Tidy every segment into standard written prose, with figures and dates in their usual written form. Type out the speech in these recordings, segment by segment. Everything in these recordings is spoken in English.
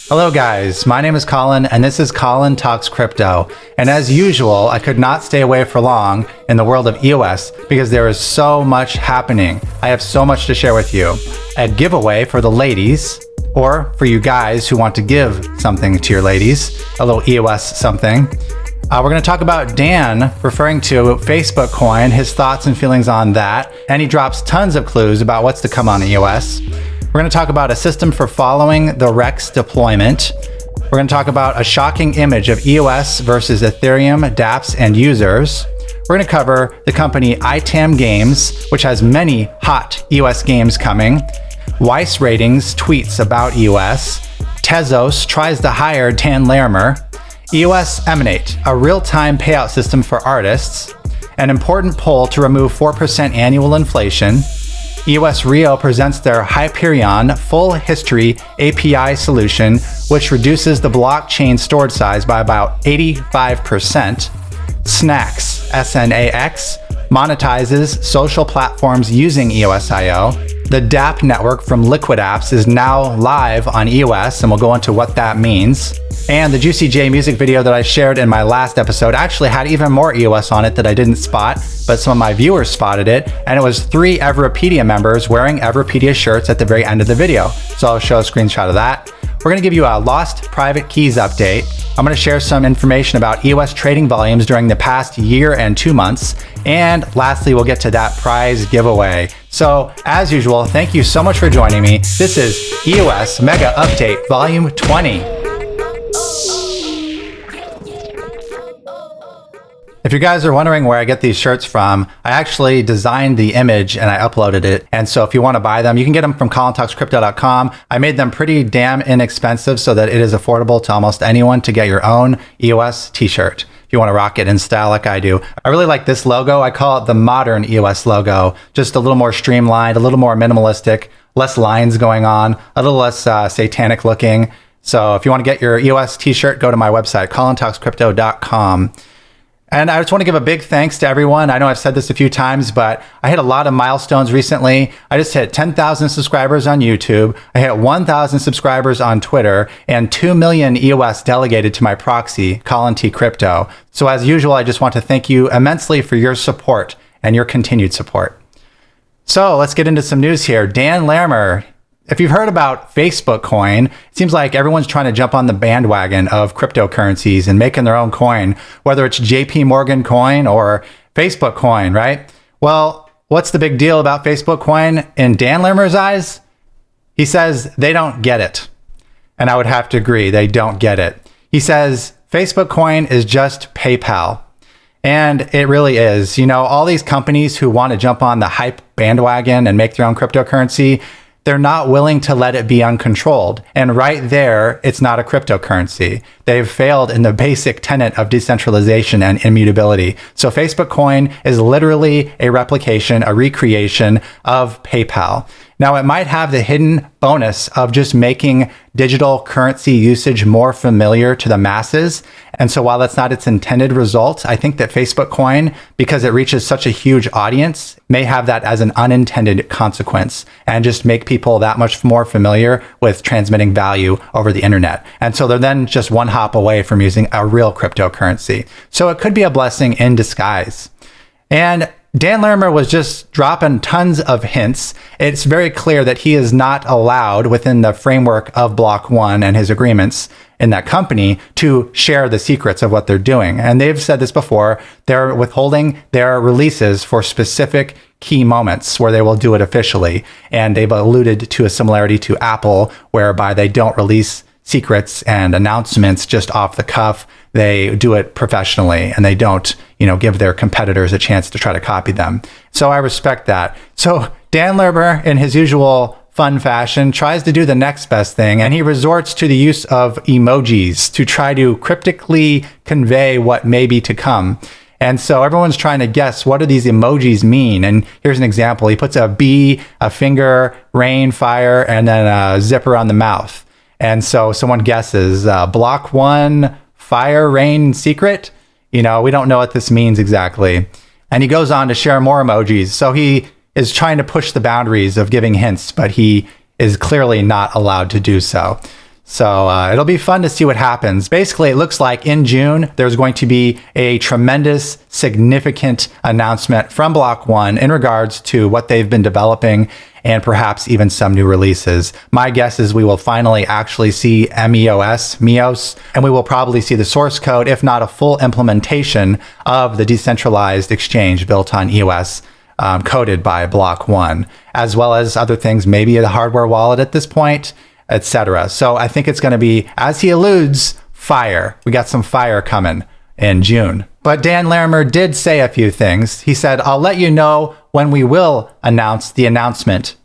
Hello guys, my name is Colin and this is Colin Talks Crypto. And as usual, I could not stay away for long in the world of EOS because there is so much happening. I have so much to share with you. A giveaway for the ladies, or for you guys who want to give something to your ladies, a little EOS something. We're going to talk about Dan referring to Facebook coin, his thoughts and feelings on that, and he drops tons of clues about what's to come on EOS. We're going to talk about a system for following the Rex deployment. We're going to talk about a shocking image of EOS versus Ethereum, dApps, and users. We're going to cover the company ITAM Games, which has many hot EOS games coming. Weiss ratings tweets about EOS. Tezos tries to hire Dan Larimer. EOS Emanate, a real-time payout system for artists. An important poll to remove 4% annual inflation. EOS Rio presents their Hyperion full history API solution, which reduces the blockchain stored size by about 85%. Snacks, SNAX, monetizes social platforms using EOS.io. The dApp network from Liquid Apps is now live on EOS, and we'll go into what that means. And the Juicy J music video that I shared in my last episode actually had even more EOS on it that I didn't spot, but some of my viewers spotted it, and it was 3 Everipedia members wearing Everipedia shirts at the very end of the video. So I'll show a screenshot of that. We're going to give you a lost private keys update. I'm going to share some information about EOS trading volumes during the past year and 2 months. And lastly, we'll get to that prize giveaway. So as usual, thank you so much for joining me. This is EOS Mega Update Volume 20. If you guys are wondering where I get these shirts from, I actually designed the image and I uploaded it. And so if you want to buy them, you can get them from colintcrypto.com. I made them pretty damn inexpensive so that it is affordable to almost anyone to get your own EOS T-shirt if you want to rock it in style like I do. I really like this logo. I call it the modern EOS logo. Just a little more streamlined, a little more minimalistic, less lines going on, a little less satanic looking. So if you want to get your EOS T-shirt, go to my website, colintcrypto.com. And I just want to give a big thanks to everyone. I know I've said this a few times, but I hit a lot of milestones recently. I just hit 10,000 subscribers on YouTube. I hit 1,000 subscribers on Twitter and 2 million EOS delegated to my proxy, Colin T Crypto. So as usual, I just want to thank you immensely for your support and your continued support. So let's get into some news here. Dan Larimer. If you've heard about Facebook coin, it seems like everyone's trying to jump on the bandwagon of cryptocurrencies and making their own coin, whether it's JP Morgan coin or Facebook coin, right? Well, what's the big deal about Facebook coin in Dan Larimer's eyes? He says they don't get it. And I would have to agree, they don't get it. He says Facebook coin is just PayPal. And it really is. You know, all these companies who want to jump on the hype bandwagon and make their own cryptocurrency, they're not willing to let it be uncontrolled. And right there, it's not a cryptocurrency. They've failed in the basic tenet of decentralization and immutability. So Facebook coin is literally a replication, a recreation of PayPal. Now, it might have the hidden bonus of just making digital currency usage more familiar to the masses. And so while that's not its intended result, I think that Facebook coin, because it reaches such a huge audience, may have that as an unintended consequence and just make people that much more familiar with transmitting value over the internet. And so they're then just one hop away from using a real cryptocurrency. So it could be a blessing in disguise. And Dan Larimer was just dropping tons of hints. It's very clear that he is not allowed within the framework of block.one and his agreements in that company to share the secrets of what they're doing. And they've said this before, they're withholding their releases for specific key moments where they will do it officially. And they've alluded to a similarity to Apple, whereby they don't release secrets and announcements just off the cuff. They do it professionally and they don't, give their competitors a chance to try to copy them. So I respect that. So Dan Larimer, in his usual fun fashion, tries to do the next best thing, and he resorts to the use of emojis to try to cryptically convey what may be to come. And so everyone's trying to guess, what do these emojis mean? And here's an example. He puts a bee, a finger, rain, fire, and then a zipper on the mouth. And so someone guesses, block.one, fire, rain, secret. We don't know what this means exactly. And he goes on to share more emojis. So he is trying to push the boundaries of giving hints, but he is clearly not allowed to do so. So it'll be fun to see what happens. Basically, it looks like in June, there's going to be a tremendous, significant announcement from Block.one in regards to what they've been developing and perhaps even some new releases. My guess is we will finally actually see MEOS, and we will probably see the source code, if not a full implementation of the decentralized exchange built on EOS, coded by Block.one, as well as other things, maybe a hardware wallet at this point, etc. So I think it's going to be, as he alludes, fire. We got some fire coming in June. But Dan Larimer did say a few things. He said, I'll let you know when we will announce the announcement.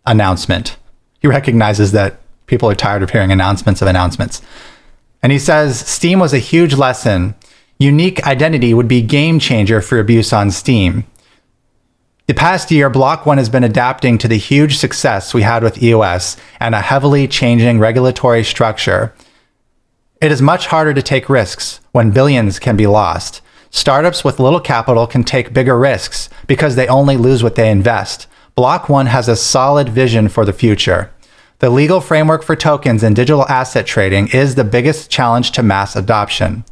He recognizes that people are tired of hearing announcements of announcements. And he says, Steam was a huge lesson. Unique identity would be game changer for abuse on Steam. The past year, Block.one has been adapting to the huge success we had with EOS and a heavily changing regulatory structure. It is much harder to take risks when billions can be lost. Startups with little capital can take bigger risks because they only lose what they invest. Block.one has a solid vision for the future. The legal framework for tokens and digital asset trading is the biggest challenge to mass adoption.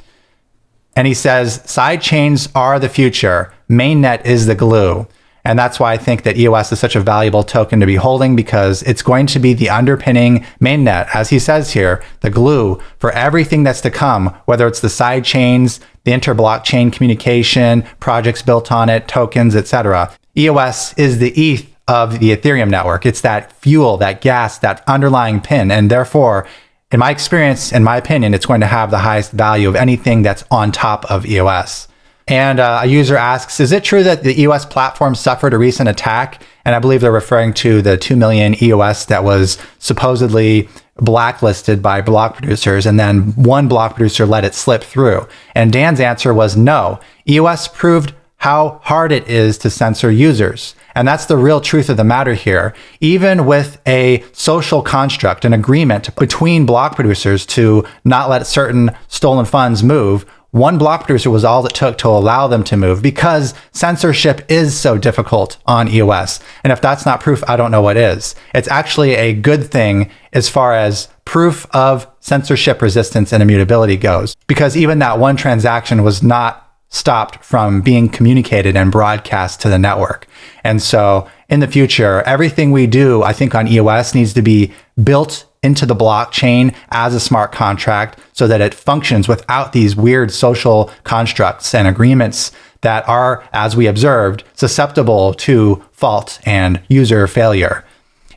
And he says, side chains are the future. Mainnet is the glue. And that's why I think that EOS is such a valuable token to be holding, because it's going to be the underpinning mainnet, as he says here, the glue for everything that's to come, whether it's the side chains, the inter-blockchain communication, projects built on it, tokens, etc. EOS is the ETH of the Ethereum network. It's that fuel, that gas, that underlying pin. And therefore, in my experience, in my opinion, it's going to have the highest value of anything that's on top of EOS. And a user asks, is it true that the EOS platform suffered a recent attack? And I believe they're referring to the 2 million EOS that was supposedly blacklisted by block producers, and then one block producer let it slip through. And Dan's answer was no. EOS proved how hard it is to censor users. And that's the real truth of the matter here. Even with a social construct, an agreement between block producers to not let certain stolen funds move, one block producer was all it took to allow them to move, because censorship is so difficult on EOS. And if that's not proof, I don't know what is. It's actually a good thing as far as proof of censorship resistance and immutability goes, because even that one transaction was not stopped from being communicated and broadcast to the network. And so in the future, everything we do, I think on EOS needs to be built into the blockchain as a smart contract so that it functions without these weird social constructs and agreements that are, as we observed, susceptible to fault and user failure.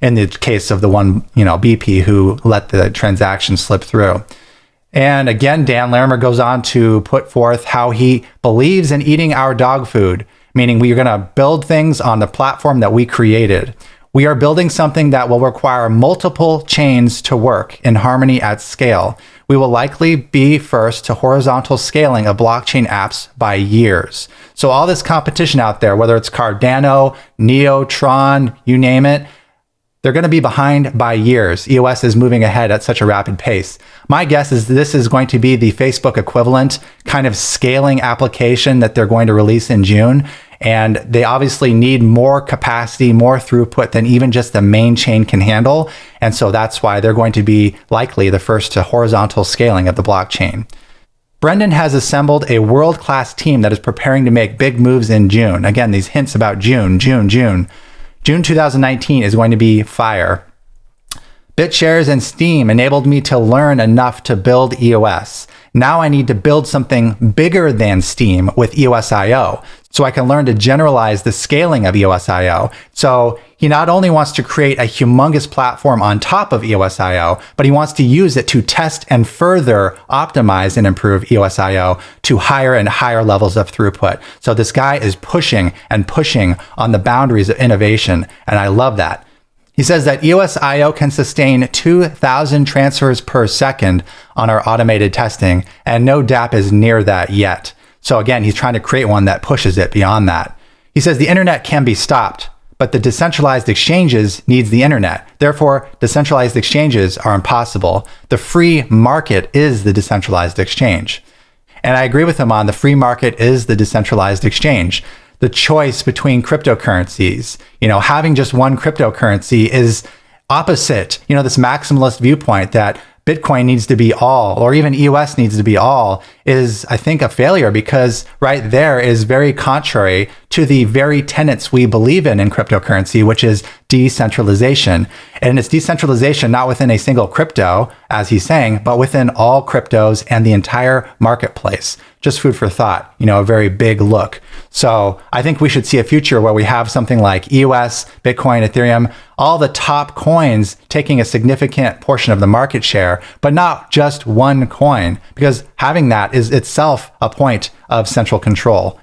In the case of the one, BP who let the transaction slip through. And again, Dan Larimer goes on to put forth how he believes in eating our dog food, meaning we are going to build things on the platform that we created. We are building something that will require multiple chains to work in harmony at scale. We will likely be first to horizontal scaling of blockchain apps by years. So all this competition out there, whether it's Cardano, Neo, Tron, you name it, they're going to be behind by years. EOS is moving ahead at such a rapid pace. My guess is this is going to be the Facebook equivalent kind of scaling application that they're going to release in June. And they obviously need more capacity, more throughput than even just the main chain can handle. And so that's why they're going to be likely the first to horizontal scaling of the blockchain. Brendan has assembled a world-class team that is preparing to make big moves in June. Again, these hints about June. June 2019 is going to be fire. BitShares and Steam enabled me to learn enough to build EOS. Now I need to build something bigger than Steam with EOS.io, so I can learn to generalize the scaling of EOS.io. So he not only wants to create a humongous platform on top of EOS.io, but he wants to use it to test and further optimize and improve EOS.io to higher and higher levels of throughput. So this guy is pushing and pushing on the boundaries of innovation, and I love that. He says that EOS.io can sustain 2,000 transfers per second on our automated testing, and no dApp is near that yet. So again, he's trying to create one that pushes it beyond that. He says the internet can be stopped, but the decentralized exchanges needs the internet. Therefore, decentralized exchanges are impossible. The free market is the decentralized exchange. And I agree with him on the free market is the decentralized exchange. The choice between cryptocurrencies, having just one cryptocurrency is opposite, this maximalist viewpoint that Bitcoin needs to be all, or even EOS needs to be all, is, I think, a failure, because right there is very contrary to the very tenets we believe in cryptocurrency, which is decentralization. And it's decentralization not within a single crypto, as he's saying, but within all cryptos and the entire marketplace. Just food for thought, a very big look. So I think we should see a future where we have something like EOS, Bitcoin, Ethereum, all the top coins taking a significant portion of the market share, but not just one coin, because having that is itself a point of central control.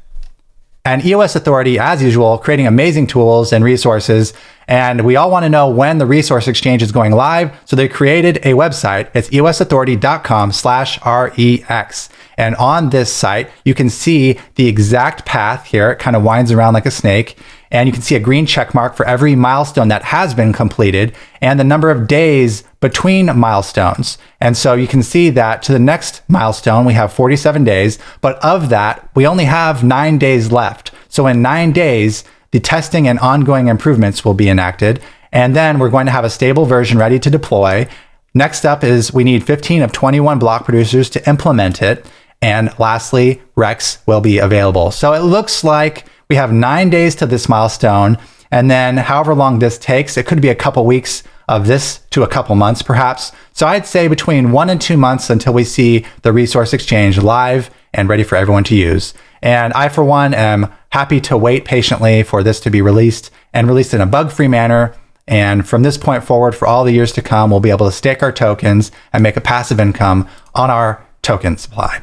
And EOS Authority, as usual, creating amazing tools and resources. And we all want to know when the resource exchange is going live. So they created a website. It's eosauthority.com/REX. And on this site, you can see the exact path here. It kind of winds around like a snake. And you can see a green check mark for every milestone that has been completed and the number of days between milestones. And so you can see that to the next milestone, we have 47 days, but of that, we only have 9 days left. So in 9 days, the testing and ongoing improvements will be enacted. And then we're going to have a stable version ready to deploy. Next up is we need 15 of 21 block producers to implement it. And lastly, Rex will be available. So it looks like we have 9 days to this milestone, and then however long this takes, it could be a couple weeks of this to a couple months perhaps. So I'd say between 1 and 2 months until we see the resource exchange live and ready for everyone to use. And I, for one, am happy to wait patiently for this to be released and released in a bug-free manner. And from this point forward, for all the years to come, we'll be able to stake our tokens and make a passive income on our token supply.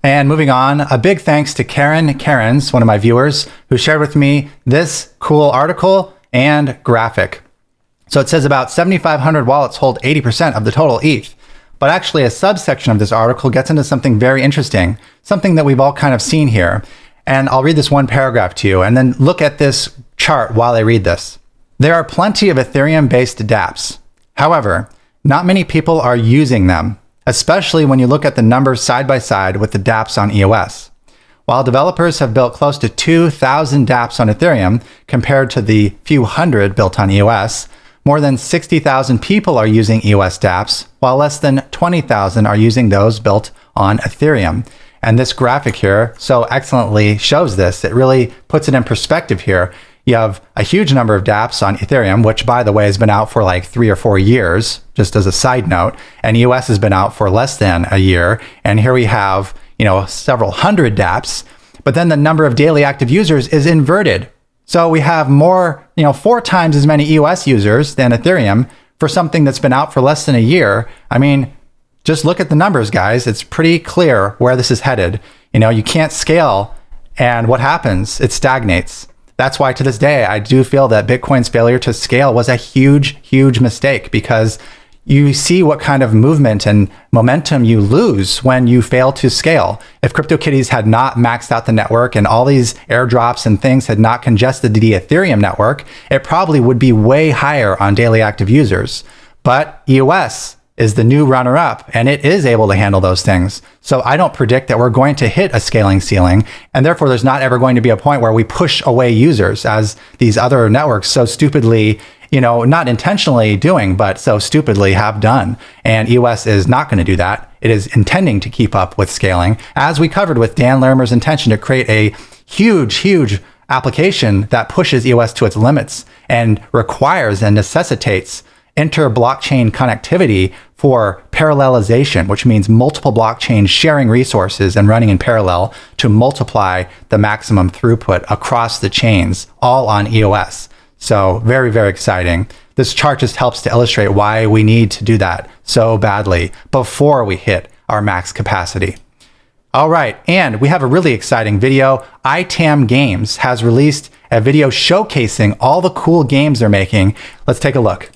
And moving on, a big thanks to Karen's, one of my viewers, who shared with me this cool article and graphic. So it says about 7,500 wallets hold 80% of the total ETH. But actually a subsection of this article gets into something very interesting, something that we've all kind of seen here. And I'll read this one paragraph to you and then look at this chart while I read this. There are plenty of Ethereum-based dApps. However, not many people are using them, especially when you look at the numbers side by side with the dApps on EOS. While developers have built close to 2,000 dApps on Ethereum compared to the few hundred built on EOS, more than 60,000 people are using EOS dApps, while less than 20,000 are using those built on Ethereum. And this graphic here so excellently shows this. It really puts it in perspective here. You have a huge number of dApps on Ethereum, which, by the way, has been out for like 3 or 4 years, just as a side note. And EOS has been out for less than a year. And here we have, several hundred dApps. But then the number of daily active users is inverted. So we have more, 4 times as many EOS users than Ethereum for something that's been out for less than a year. I mean, just look at the numbers, guys. It's pretty clear where this is headed. You can't scale. And what happens? It stagnates. That's why to this day, I do feel that Bitcoin's failure to scale was a huge, huge mistake, because you see what kind of movement and momentum you lose when you fail to scale. If CryptoKitties had not maxed out the network and all these airdrops and things had not congested the Ethereum network, it probably would be way higher on daily active users. But EOS is the new runner-up, and it is able to handle those things. So I don't predict that we're going to hit a scaling ceiling, and therefore there's not ever going to be a point where we push away users, as these other networks so stupidly, not intentionally doing, but so stupidly have done. And EOS is not going to do that. It is intending to keep up with scaling, as we covered with Dan Larimer's intention to create a huge, huge application that pushes EOS to its limits and requires and necessitates inter-blockchain connectivity for parallelization, which means multiple blockchains sharing resources and running in parallel to multiply the maximum throughput across the chains, all on EOS. So very, very exciting. This chart just helps to illustrate why we need to do that so badly before we hit our max capacity. All right, and we have a really exciting video. ITAM Games has released a video showcasing all the cool games they're making. Let's take a look.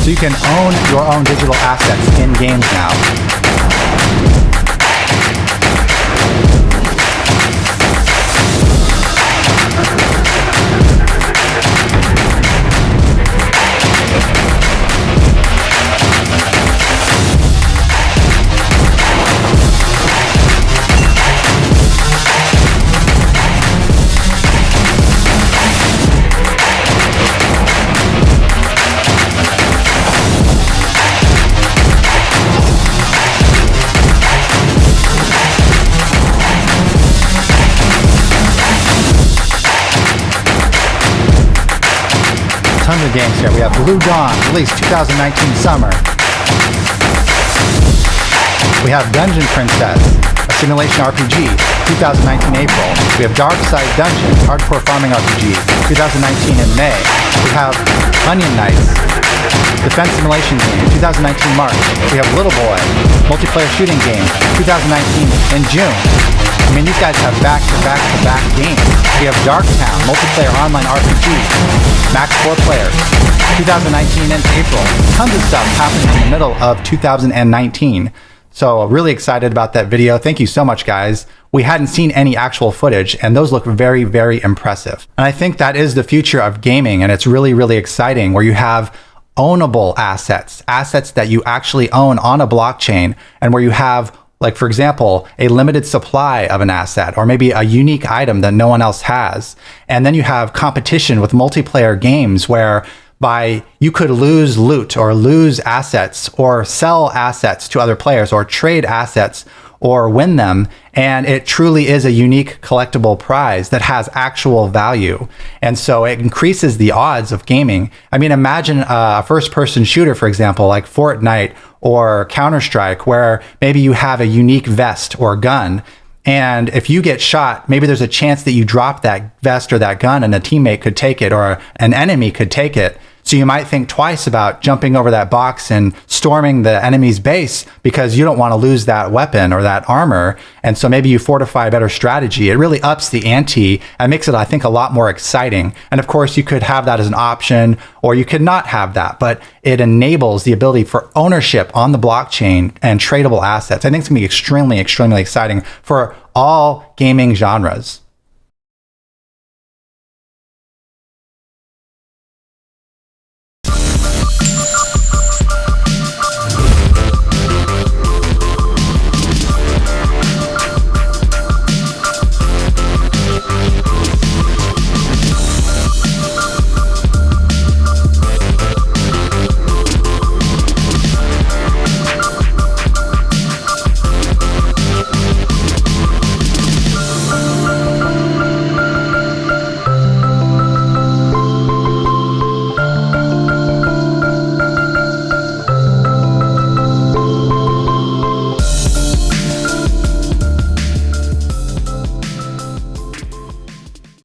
So you can own your own digital assets in games now. tons of games here. We have Blue Dawn, released 2019 summer. We have Dungeon Princess, a simulation RPG, 2019 April. We have Dark Side Dungeon, hardcore farming RPG, 2019 in May. We have Onion Knights, defense simulation game, 2019 March. We have Little Boy, multiplayer shooting game, 2019 in June. I mean, these guys have back-to-back-to-back games. We have Darktown, multiplayer online RPG, max 4 players, 2019 in April. Tons of stuff happening in the middle of 2019. So really excited about that video. Thank you so much, guys. We hadn't seen any actual footage, and those look very, very impressive. And I think that is the future of gaming, and it's really, really exciting, where you have ownable assets, assets that you actually own on a blockchain, and where you have, like, for example, a limited supply of an asset, or maybe a unique item that no one else has. And then you have competition with multiplayer games where you could lose loot or lose assets or sell assets to other players or trade assets or win them. And it truly is a unique collectible prize that has actual value. And so it increases the odds of gaming. I mean, imagine a first-person shooter, for example, like Fortnite or Counter-Strike, where maybe you have a unique vest or gun. And if you get shot, maybe there's a chance that you drop that vest or that gun and a teammate could take it or an enemy could take it. So you might think twice about jumping over that box and storming the enemy's base because you don't want to lose that weapon or that armor. And so maybe you fortify a better strategy. It really ups the ante and makes it, I think, a lot more exciting. And of course, you could have that as an option, or you could not have that, but it enables the ability for ownership on the blockchain and tradable assets. I think it's going to be extremely, extremely exciting for all gaming genres.